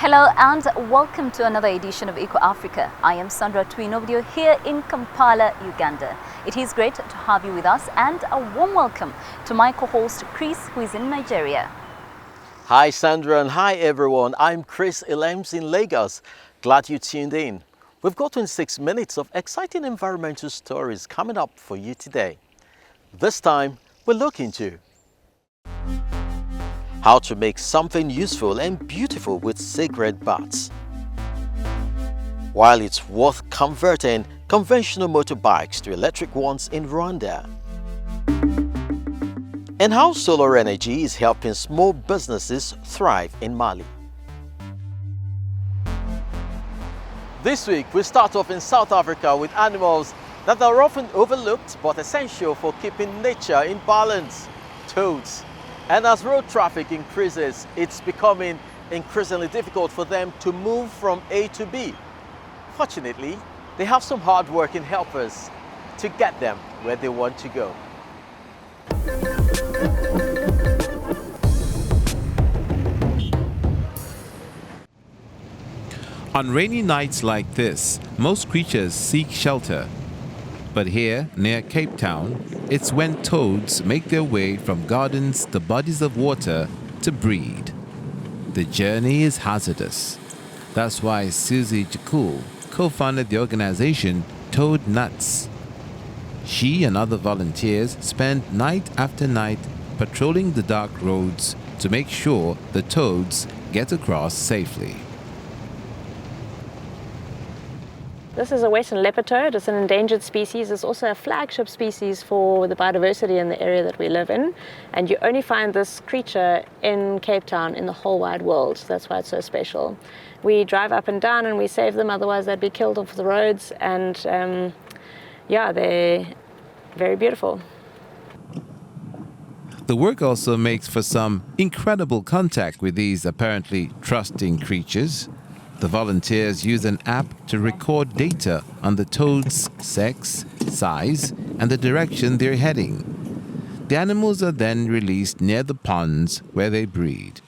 Hello and welcome to another edition of EcoAfrica. I am Sandra Twinovideo here in Kampala, Uganda. It is great to have you with us and a warm welcome to my co-host Chris, who is in Nigeria. Hi Sandra and hi everyone. I'm Chris Ilems in Lagos. Glad you tuned in. We've got 26 minutes of exciting environmental stories coming up for you today. This time we'll look into how to make something useful and beautiful with cigarette butts, while it's worth converting conventional motorbikes to electric ones in Rwanda, and how solar energy is helping small businesses thrive in Mali. This week we start off in South Africa with animals that are often overlooked but essential for keeping nature in balance: toads. And as road traffic increases, it's becoming increasingly difficult for them to move from A to B. Fortunately, they have some hard-working helpers to get them where they want to go. On rainy nights like this, most creatures seek shelter. But here, near Cape Town, it's when toads make their way from gardens to bodies of water to breed. The journey is hazardous. That's why Susie Jakul co-founded the organization Toad Nuts. She and other volunteers spend night after night patrolling the dark roads to make sure the toads get across safely. This is a western leopard toad. It's an endangered species. It's also a flagship species for the biodiversity in the area that we live in. And you only find this creature in Cape Town in the whole wide world. That's why it's so special. We drive up and down and we save them, otherwise they'd be killed off the roads. And yeah, they're very beautiful. The work also makes for some incredible contact with these apparently trusting creatures. The volunteers use an app to record data on the toad's sex, size, and the direction they're heading. The animals are then released near the ponds where they breed.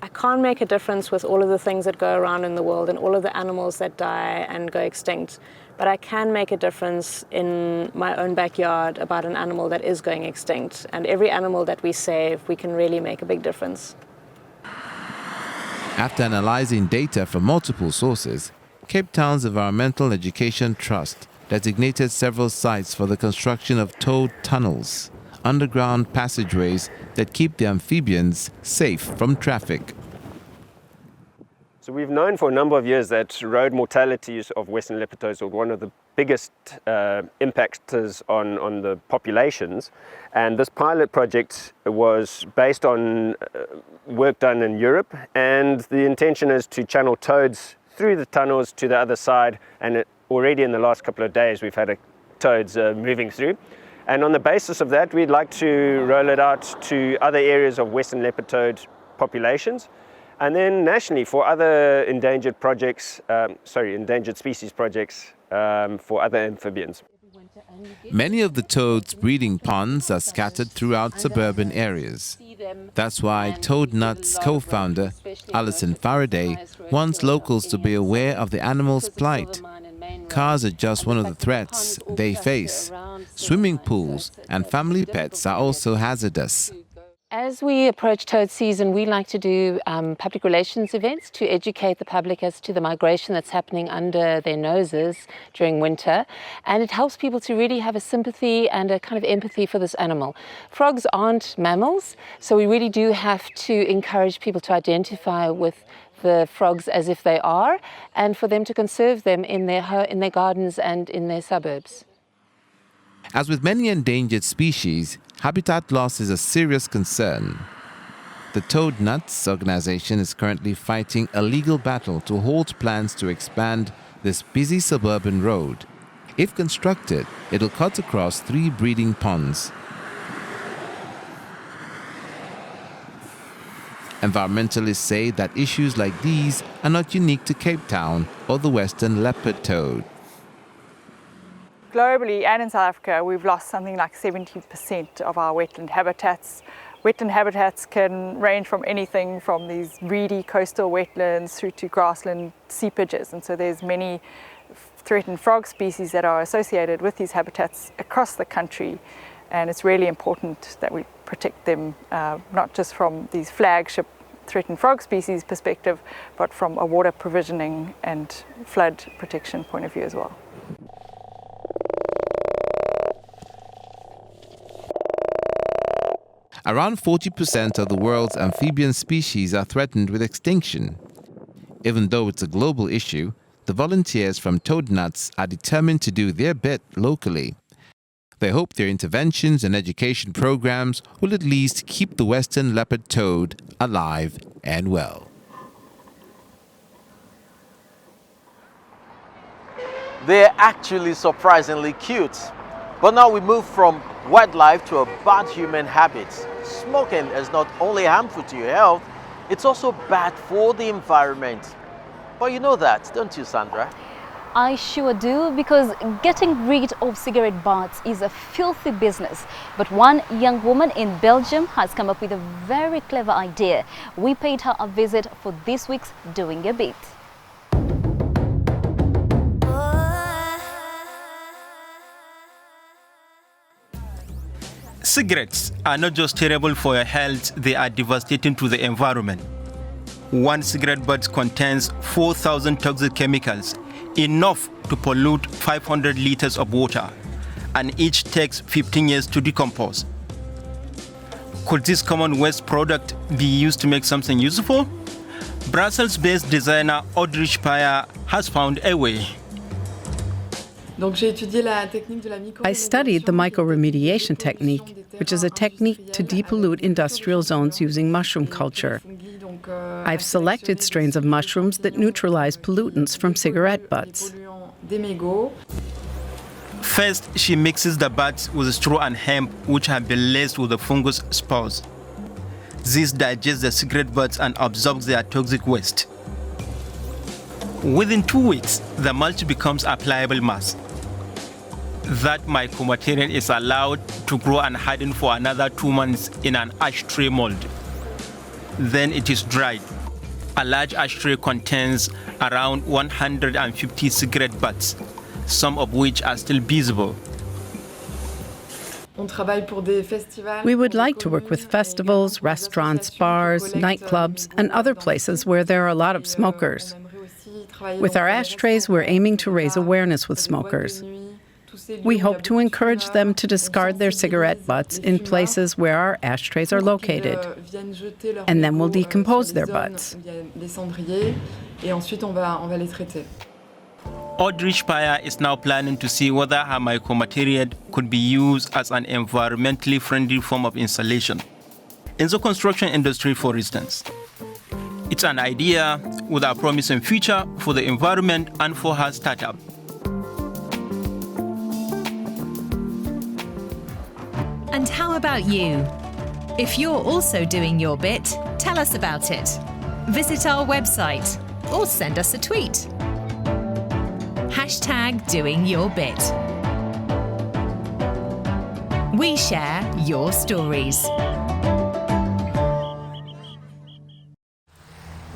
I can't make a difference with all of the things that go around in the world and all of the animals that die and go extinct, but I can make a difference in my own backyard about an animal that is going extinct. And every animal that we save, we can really make a big difference. After analyzing data from multiple sources, Cape Town's Environmental Education Trust designated several sites for the construction of toad tunnels, underground passageways that keep the amphibians safe from traffic. So we've known for a number of years that road mortalities of western leopard toads are one of the biggest impactors on the populations, and this pilot project was based on work done in Europe, and the intention is to channel toads through the tunnels to the other side, and already in the last couple of days we've had toads moving through. And on the basis of that, we'd like to roll it out to other areas of western leopard toad populations, and then nationally for other endangered species projects for other amphibians. Many of the toads' breeding ponds are scattered throughout suburban areas. That's why Toad Nuts co-founder Alison Faraday wants locals to be aware of the animals' plight. Cars are just one of the threats they face. Swimming pools and family pets are also hazardous. As we approach toad season, we like to do public relations events to educate the public as to the migration that's happening under their noses during winter. And it helps people to really have a sympathy and a kind of empathy for this animal. Frogs aren't mammals, so we really do have to encourage people to identify with the frogs as if they are, and for them to conserve them in their gardens and in their suburbs. As with many endangered species, habitat loss is a serious concern. The Toad Nuts organization is currently fighting a legal battle to halt plans to expand this busy suburban road. If constructed, it'll cut across 3 breeding ponds. Environmentalists say that issues like these are not unique to Cape Town or the western leopard toad. Globally and in South Africa, we've lost something like 70% of our wetland habitats. Wetland habitats can range from anything from these reedy coastal wetlands through to grassland seepages, and so there's many threatened frog species that are associated with these habitats across the country, and it's really important that we protect them, not just from these flagship threatened frog species perspective, but from a water provisioning and flood protection point of view as well. Around 40% of the world's amphibian species are threatened with extinction. Even though it's a global issue, the volunteers from Toadnuts are determined to do their bit locally. They hope their interventions and education programs will at least keep the western leopard toad alive and well. They're actually surprisingly cute. But now we move from wildlife to a bad human habit. Smoking is not only harmful to your health, it's also bad for the environment. But you know that, don't you, Sandra? I sure do, because getting rid of cigarette butts is a filthy business. But one young woman in Belgium has come up with a very clever idea. We paid her a visit for this week's Doing a Bit. Cigarettes are not just terrible for your health, they are devastating to the environment. One cigarette butt contains 4,000 toxic chemicals, enough to pollute 500 liters of water, and each takes 15 years to decompose. Could this common waste product be used to make something useful? Brussels-based designer Audrey Speyer has found a way. I studied the microremediation technique, which is a technique to depollute industrial zones using mushroom culture. I've selected strains of mushrooms that neutralize pollutants from cigarette butts. First, she mixes the butts with straw and hemp, which have been laced with the fungus spores. This digests the cigarette butts and absorbs their toxic waste. Within 2 weeks, the mulch becomes a pliable mass. That micromaterial is allowed to grow and harden for another 2 months in an ashtray mold. Then it is dried. A large ashtray contains around 150 cigarette butts, some of which are still visible. We would like to work with festivals, restaurants, bars, nightclubs, and other places where there are a lot of smokers. With our ashtrays, we're aiming to raise awareness with smokers. We hope to encourage them to discard their cigarette butts in places where our ashtrays are located, and then we'll decompose their butts. Audrey Speyer is now planning to see whether her micromaterial could be used as an environmentally friendly form of insulation. In the construction industry, for instance. It's an idea with a promising future for the environment and for her startup. And how about you? If you're also doing your bit, tell us about it. Visit our website or send us a tweet. #DoingYourBit. We share your stories.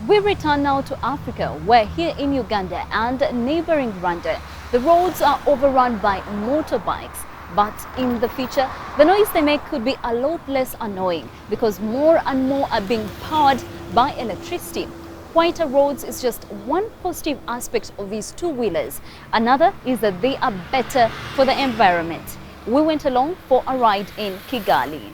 We return now to Africa, where here in Uganda and neighboring Rwanda, the roads are overrun by motorbikes. But in the future, the noise they make could be a lot less annoying because more and more are being powered by electricity. Quieter roads is just one positive aspect of these two-wheelers. Another is that they are better for the environment. We went along for a ride in Kigali.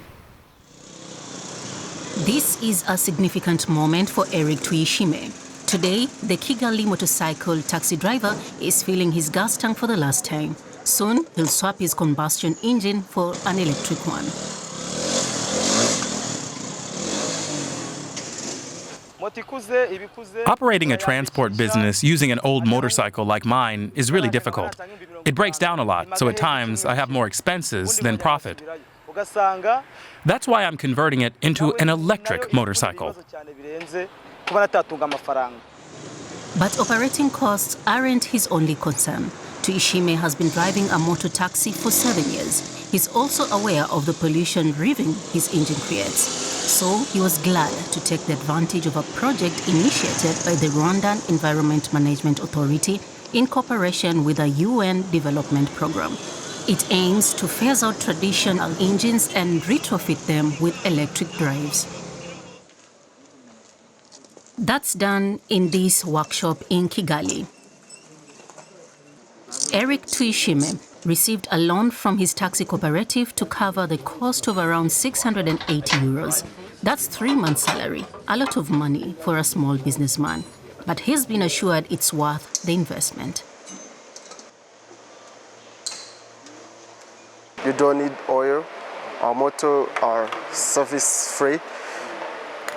This is a significant moment for Eric Tuyishime. Today, the Kigali motorcycle taxi driver is filling his gas tank for the last time. Soon, he'll swap his combustion engine for an electric one. Operating a transport business using an old motorcycle like mine is really difficult. It breaks down a lot, so at times I have more expenses than profit. That's why I'm converting it into an electric motorcycle. But operating costs aren't his only concern. Tuyishime has been driving a motor taxi for 7 years. He's also aware of the pollution reaving his engine creates. So he was glad to take the advantage of a project initiated by the Rwandan Environment Management Authority in cooperation with a UN development program. It aims to phase out traditional engines and retrofit them with electric drives. That's done in this workshop in Kigali. Eric Tuyishime received a loan from his taxi cooperative to cover the cost of around 680 euros. That's 3 months' salary, a lot of money for a small businessman. But he's been assured it's worth the investment. You don't need oil. Our motors are service-free.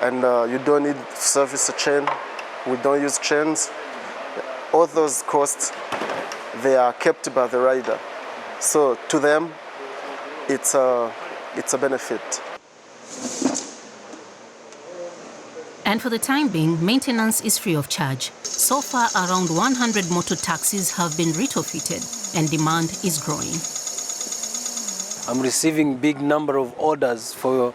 And you don't need service a chain. We don't use chains. All those costs, they are kept by the rider. So to them, it's a benefit. And for the time being, maintenance is free of charge. So far, around 100 motor taxis have been retrofitted, and demand is growing. I'm receiving big number of orders for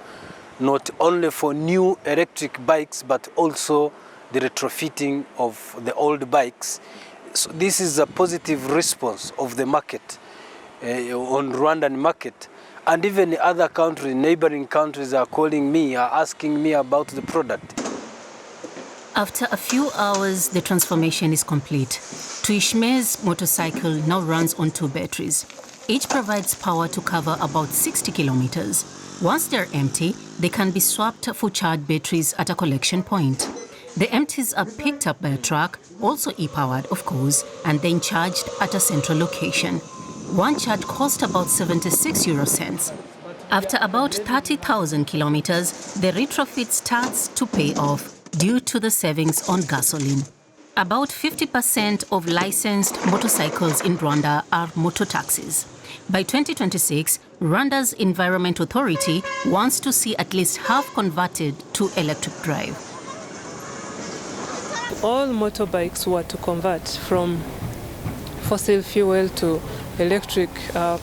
not only for new electric bikes, but also the retrofitting of the old bikes. So this is a positive response of the market, on Rwandan market. And even other countries, neighboring countries are calling me, are asking me about the product. After a few hours, the transformation is complete. Tuyishime's motorcycle now runs on 2 batteries. Each provides power to cover about 60 kilometers. Once they're empty, they can be swapped for charged batteries at a collection point. The empties are picked up by a truck, also e-powered of course, and then charged at a central location. One charge costs about 76 euro cents. After about 30,000 kilometers, the retrofit starts to pay off due to the savings on gasoline. About 50% of licensed motorcycles in Rwanda are motor taxis. By 2026, Rwanda's Environment Authority wants to see at least half converted to electric drive. All motorbikes were to convert from fossil fuel to electric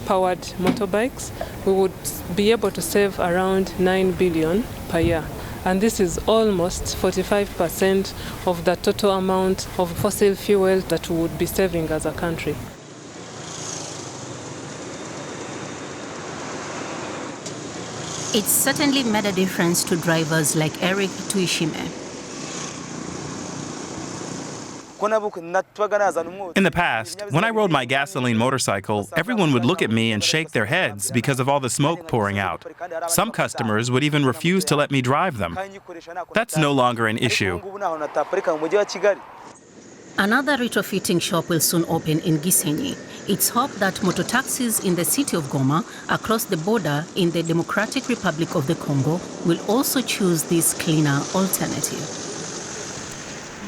powered motorbikes, we would be able to save around 9 billion per year. And this is almost 45% of the total amount of fossil fuel that we would be saving as a country. It's certainly made a difference to drivers like Eric Tuyishime. In the past, when I rode my gasoline motorcycle, everyone would look at me and shake their heads because of all the smoke pouring out. Some customers would even refuse to let me drive them. That's no longer an issue. Another retrofitting shop will soon open in Gisenyi. It's hoped that mototaxis in the city of Goma, across the border in the Democratic Republic of the Congo, will also choose this cleaner alternative.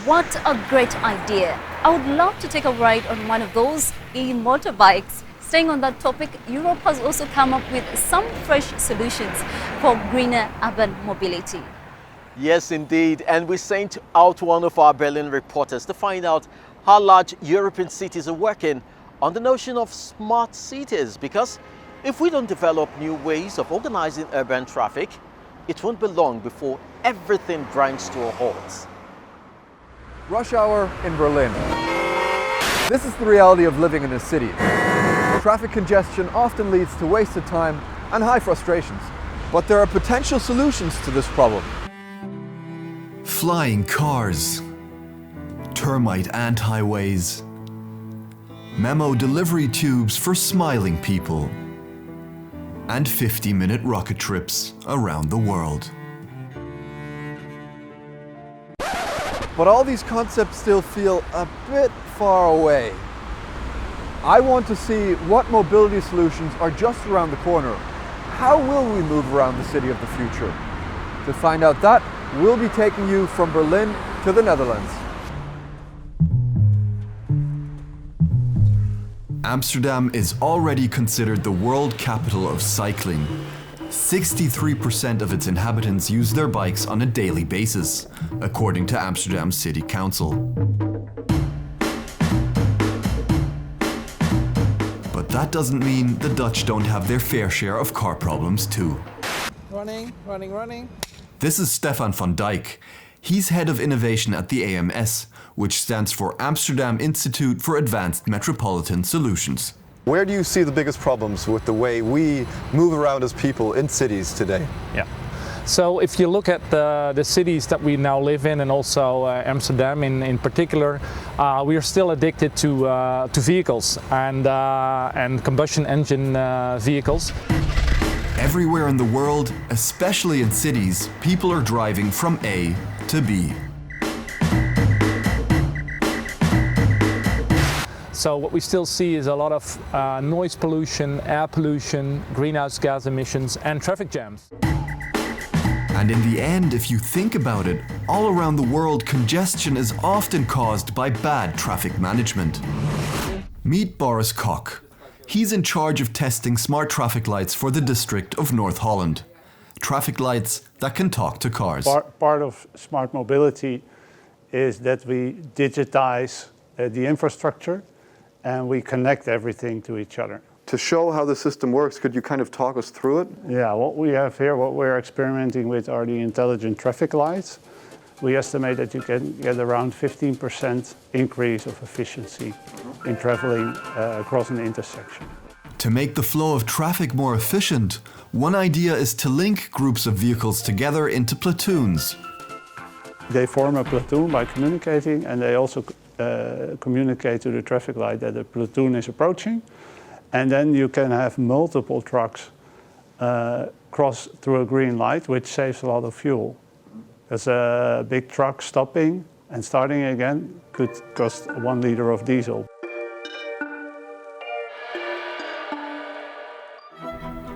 What a great idea. I would love to take a ride on one of those e-motorbikes. Staying on that topic, Europe has also come up with some fresh solutions for greener urban mobility. Yes, indeed. And we sent out one of our Berlin reporters to find out how large European cities are working on the notion of smart cities. Because if we don't develop new ways of organizing urban traffic, it won't be long before everything grinds to a halt. Rush hour in Berlin. This is the reality of living in a city. Traffic congestion often leads to wasted time and high frustrations. But there are potential solutions to this problem. Flying cars, termite ant highways, memo delivery tubes for smiling people, and 50-minute rocket trips around the world. But all these concepts still feel a bit far away. I want to see what mobility solutions are just around the corner. How will we move around the city of the future? To find out that, we'll be taking you from Berlin to the Netherlands. Amsterdam is already considered the world capital of cycling. 63% of its inhabitants use their bikes on a daily basis, according to Amsterdam City Council. But that doesn't mean the Dutch don't have their fair share of car problems too. Running, running, running. This is Stefan van Dijk. He's head of innovation at the AMS, which stands for Amsterdam Institute for Advanced Metropolitan Solutions. Where do you see the biggest problems with the way we move around as people in cities today? Yeah. So if you look at the cities that we now live in, and also Amsterdam in particular, we are still addicted to vehicles and combustion engine vehicles. Everywhere in the world, especially in cities, people are driving from A to B. So what we still see is a lot of noise pollution, air pollution, greenhouse gas emissions, and traffic jams. And in the end, if you think about it, all around the world, congestion is often caused by bad traffic management. Meet Boris Koch. He's in charge of testing smart traffic lights for the district of North Holland. Traffic lights that can talk to cars. Part of smart mobility is that we digitize the infrastructure and we connect everything to each other. To show how the system works, could you kind of talk us through it? Yeah, what we have here, what we're experimenting with are the intelligent traffic lights. We estimate that you can get around 15% increase of efficiency in traveling across an intersection. To make the flow of traffic more efficient, one idea is to link groups of vehicles together into platoons. They form a platoon by communicating, and they also communicate to the traffic light that the platoon is approaching. And then you can have multiple trucks cross through a green light, which saves a lot of fuel. Because a big truck stopping and starting again could cost 1 liter of diesel.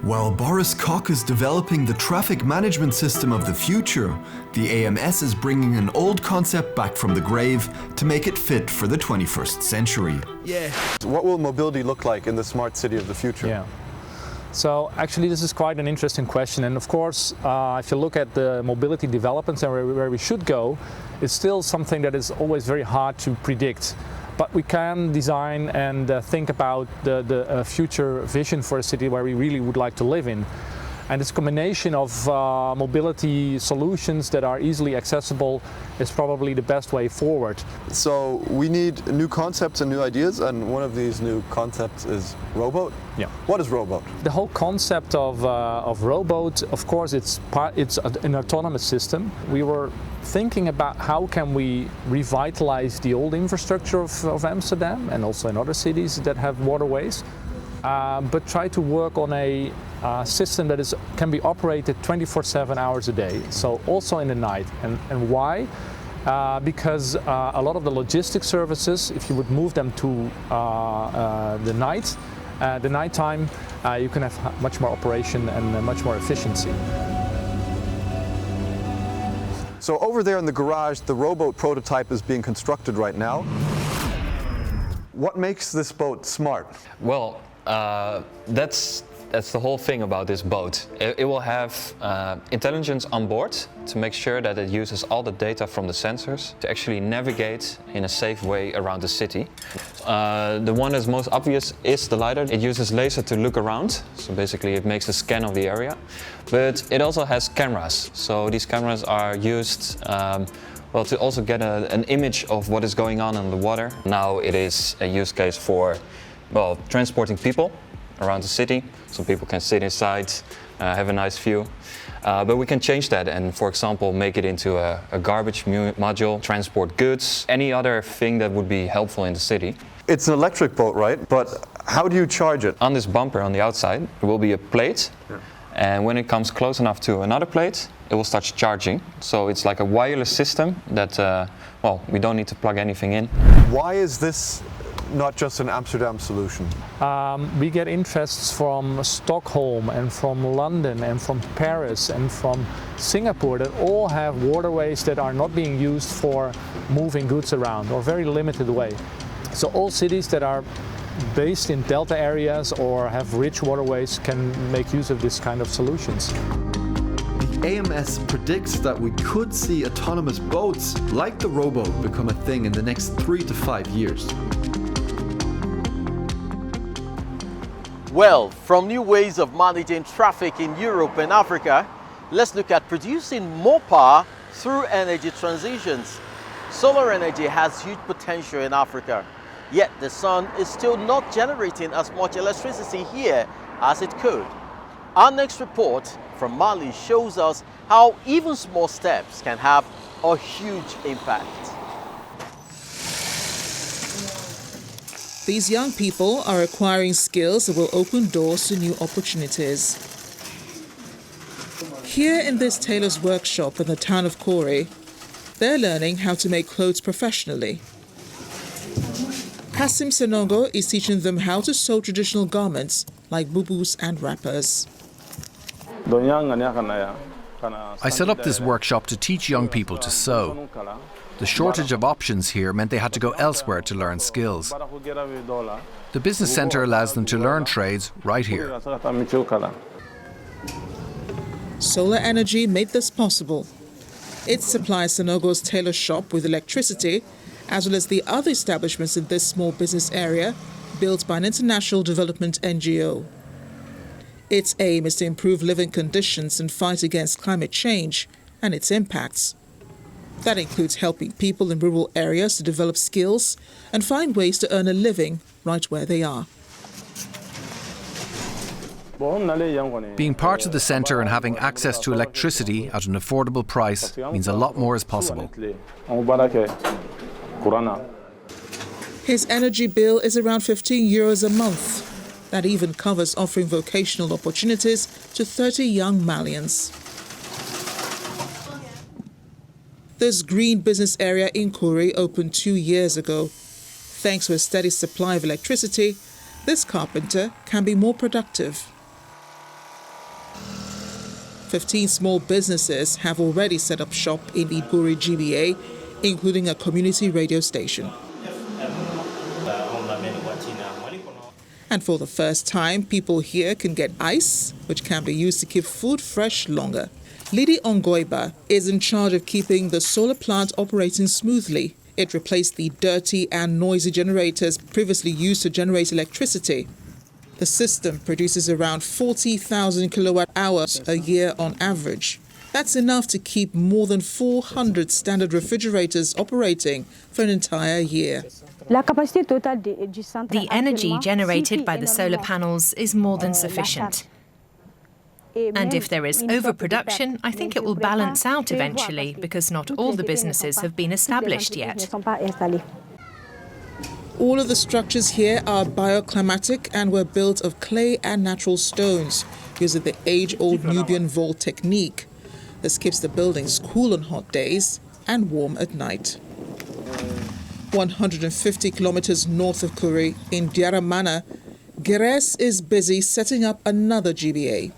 While Boris Koch is developing the traffic management system of the future, the AMS is bringing an old concept back from the grave to make it fit for the 21st century. Yeah. What will mobility look like in the smart city of the future? Yeah. So actually this is quite an interesting question, and of course if you look at the mobility developments and where we should go, it's still something that is always very hard to predict. But we can design and think about the future vision for a city where we really would like to live in. And this combination of mobility solutions that are easily accessible is probably the best way forward. So we need new concepts and new ideas, and one of these new concepts is rowboat. Yeah. What is rowboat? The whole concept of rowboat, of course, it's an autonomous system. We were thinking about how can we revitalize the old infrastructure of Amsterdam and also in other cities that have waterways, but try to work on a system that can be operated 24/7 hours a day, so also in the night. And why? Because a lot of the logistics services, if you would move them to the nighttime, you can have much more operation and much more efficiency. So over there in the garage, the rowboat prototype is being constructed right now. What makes this boat smart? Well, that's the whole thing about this boat. It will have intelligence on board to make sure that it uses all the data from the sensors to actually navigate in a safe way around the city. The one that's most obvious is the LiDAR. It uses laser to look around, so basically it makes a scan of the area. But it also has cameras, so these cameras are used to also get an image of what is going on in the water. Now it is a use case for transporting people around the city, so people can sit inside, have a nice view. But we can change that and, for example, make it into a garbage module, transport goods, any other thing that would be helpful in the city. It's an electric boat, right? But how do you charge it? On this bumper on the outside, there will be a plate. Yeah. And when it comes close enough to another plate, it will start charging. So it's like a wireless system that, we don't need to plug anything in. Why is this not just an Amsterdam solution? We get interests from Stockholm and from London and from Paris and from Singapore that all have waterways that are not being used for moving goods around, or very limited way. So all cities that are based in delta areas or have rich waterways can make use of this kind of solutions. The AMS predicts that we could see autonomous boats like the rowboat become a thing in the next 3 to 5 years. Well, from new ways of managing traffic in Europe and Africa, let's look at producing more power through energy transitions. Solar energy has huge potential in Africa, yet the sun is still not generating as much electricity here as it could. Our next report from Mali shows us how even small steps can have a huge impact. These young people are acquiring skills that will open doors to new opportunities. Here in this tailor's workshop in the town of Kore, they're learning how to make clothes professionally. Kasim Senongo is teaching them how to sew traditional garments like bubus and wrappers. I set up this workshop to teach young people to sew. The shortage of options here meant they had to go elsewhere to learn skills. The business centre allows them to learn trades right here. Solar energy made this possible. It supplies Senongo's tailor shop with electricity, as well as the other establishments in this small business area built by an international development NGO. Its aim is to improve living conditions and fight against climate change and its impacts. That includes helping people in rural areas to develop skills and find ways to earn a living right where they are. Being part of the centre and having access to electricity at an affordable price means a lot more is possible. His energy bill is around €15 a month. That even covers offering vocational opportunities to 30 young Malians. This green business area in Kore opened 2 years ago. Thanks to a steady supply of electricity, this carpenter can be more productive. 15 small businesses have already set up shop in Iguri GBA, including a community radio station. And for the first time, people here can get ice, which can be used to keep food fresh longer. Lidi Ongoiba is in charge of keeping the solar plant operating smoothly. It replaced the dirty and noisy generators previously used to generate electricity. The system produces around 40,000 kilowatt hours a year on average. That's enough to keep more than 400 standard refrigerators operating for an entire year. The energy generated by the solar panels is more than sufficient. And if there is overproduction, I think it will balance out eventually, because not all the businesses have been established yet. All of the structures here are bioclimatic and were built of clay and natural stones, using the age-old Nubian vault technique. This keeps the buildings cool on hot days and warm at night. 150 kilometers north of Kure, in Diaramana, Geres is busy setting up another GBA.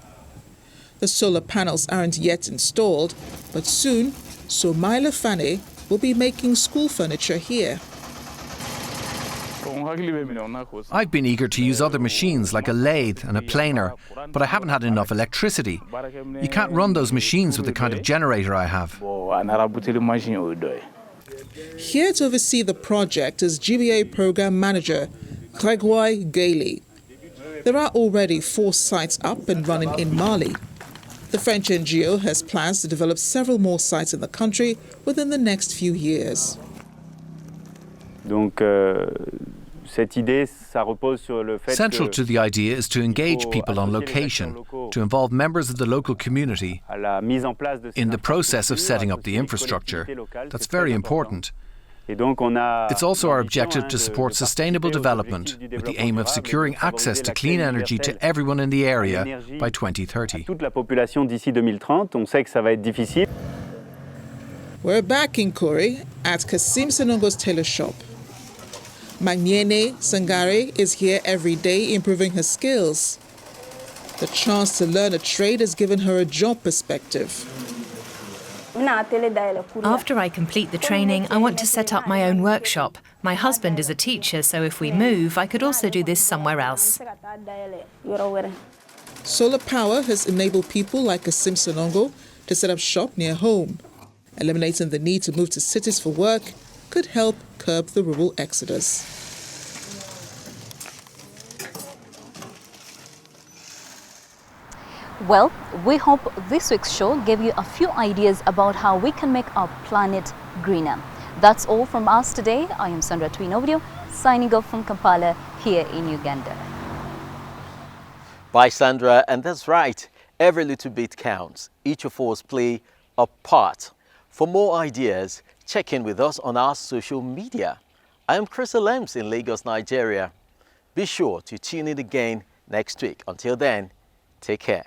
The solar panels aren't yet installed, but soon, Somaila Fane will be making school furniture here. I've been eager to use other machines like a lathe and a planer, but I haven't had enough electricity. You can't run those machines with the kind of generator I have. Here to oversee the project is GBA Program Manager Gregoire Gailey. There are already 4 sites up and running in Mali. The French NGO has plans to develop several more sites in the country within the next few years. Central to the idea is to engage people on location, to involve members of the local community in the process of setting up the infrastructure. That's very important. It's also our objective to support sustainable development with the aim of securing access to clean energy to everyone in the area by 2030. We're back in Kore at Kasim Senongo's tailor shop. Magniene Sangare is here every day improving her skills. The chance to learn a trade has given her a job perspective. After I complete the training, I want to set up my own workshop. My husband is a teacher, so if we move, I could also do this somewhere else. Solar power has enabled people like Kasim Senongo to set up shop near home. Eliminating the need to move to cities for work could help curb the rural exodus. Well, we hope this week's show gave you a few ideas about how we can make our planet greener. That's all from us today. I am Sandra Twinovideo, signing off from Kampala here in Uganda. Bye, Sandra. And that's right, every little bit counts. Each of us play a part. For more ideas, check in with us on our social media. I am Chris Lems in Lagos, Nigeria. Be sure to tune in again next week. Until then, take care.